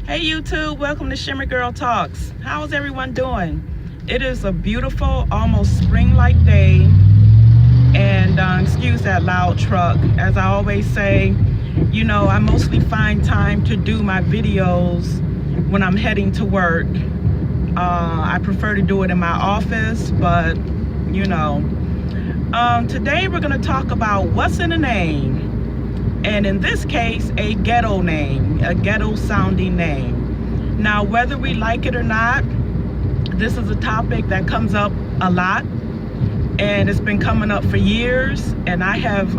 Hey YouTube, welcome to Shimmer Girl Talks. How's everyone doing? It is a beautiful, almost spring-like day, and excuse that loud truck. As I always say, you know, I mostly find time to do my videos when I'm heading to work. I prefer to do it in my office, but you know. Today we're going to talk about what's in a name. And in this case, a ghetto name, a ghetto sounding name. Now, whether we like it or not, this is a topic that comes up a lot, and it's been coming up for years. And I have,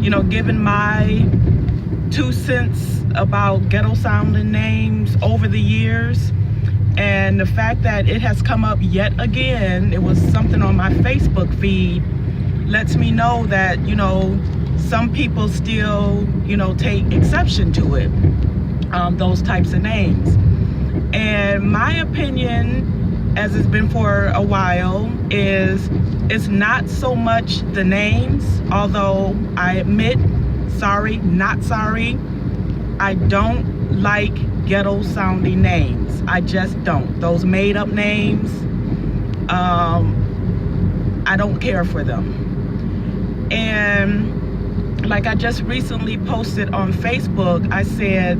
you know, given my 2 cents about ghetto sounding names over the years. And the fact that it has come up yet again, it was something on my Facebook feed, lets me know that, you know, some people still, you know, take exception to it, those types of names. And my opinion, as it's been for a while, is it's not so much the names, although I admit, sorry, not sorry, I don't like ghetto sounding names. I just don't. Those made up names, I don't care for them. And like I just recently posted on Facebook, I said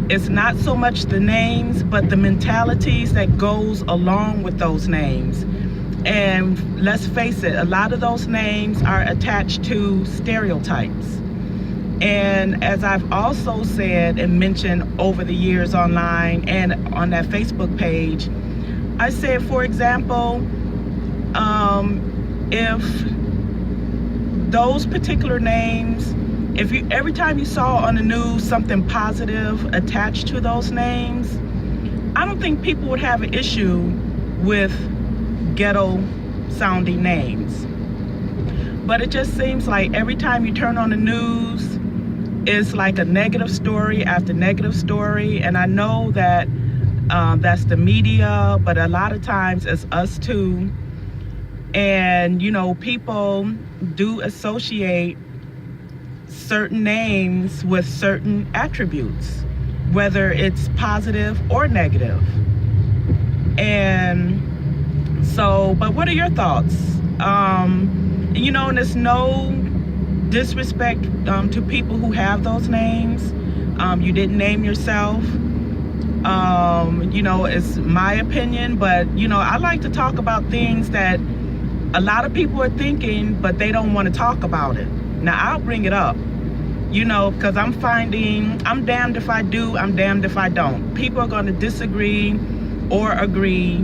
it's not so much the names, but the mentalities that goes along with those names. And let's face it, a lot of those names are attached to stereotypes. And as I've also said and mentioned over the years online and on that Facebook page, I said, for example, if those particular names, if you every time you saw on the news something positive attached to those names, I don't think people would have an issue with ghetto sounding names. But it just seems like every time you turn on the news, it's like a negative story after negative story. And I know that that's the media, but a lot of times it's us too. And you know, people do associate certain names with certain attributes, whether it's positive or negative. And so, but what are your thoughts? You know, and there's no disrespect to people who have those names. You didn't name yourself. You know, it's my opinion, but you know, I like to talk about things that a lot of people are thinking, but they don't want to talk about it. Now, I'll bring it up, you know, because I'm finding, I'm damned if I do, I'm damned if I don't. People are going to disagree or agree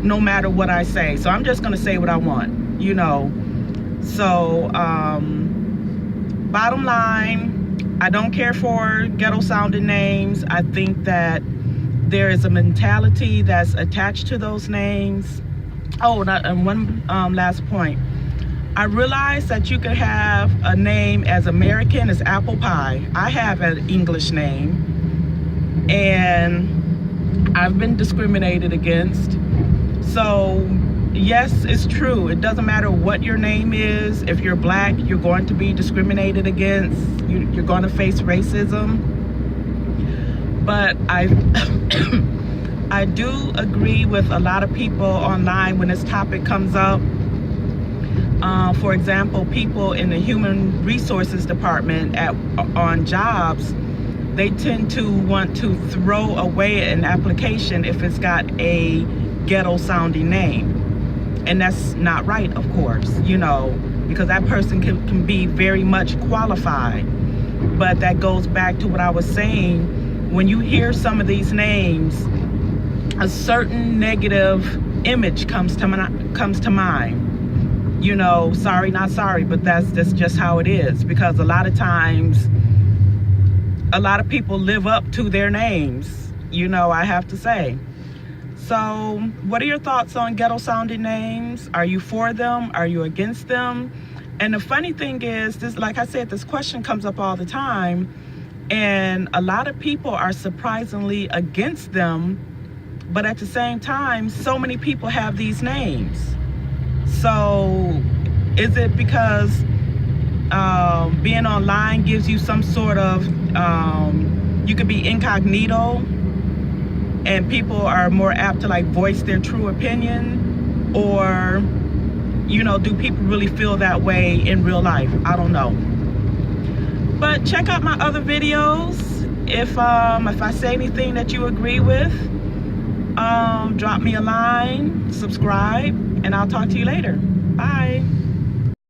no matter what I say. So I'm just going to say what I want, you know. So, bottom line, I don't care for ghetto sounding names. I think that there is a mentality that's attached to those names. Oh, and one last point. I realize that you can have a name as American as apple pie. I have an English name, and I've been discriminated against. So, yes, it's true. It doesn't matter what your name is. If you're black, you're going to be discriminated against. You're going to face racism. But I do agree with a lot of people online when this topic comes up. For example, people in the human resources department on jobs, they tend to want to throw away an application if it's got a ghetto sounding name. And that's not right, of course, you know, because that person can be very much qualified. But that goes back to what I was saying. When you hear some of these names, a certain negative image comes to mind. You know, sorry, not sorry, but that's just how it is. Because a lot of times, a lot of people live up to their names, you know, I have to say. So, what are your thoughts on ghetto sounding names? Are you for them? Are you against them? And the funny thing is, this, like I said, this question comes up all the time. And a lot of people are surprisingly against them. But at the same time, so many people have these names. So is it because being online gives you some sort of you could be incognito and people are more apt to like voice their true opinion, or you know, do people really feel that way in real life? I don't know. But check out my other videos. If I say anything that you agree with, drop me a line, subscribe, and I'll talk to you later. Bye.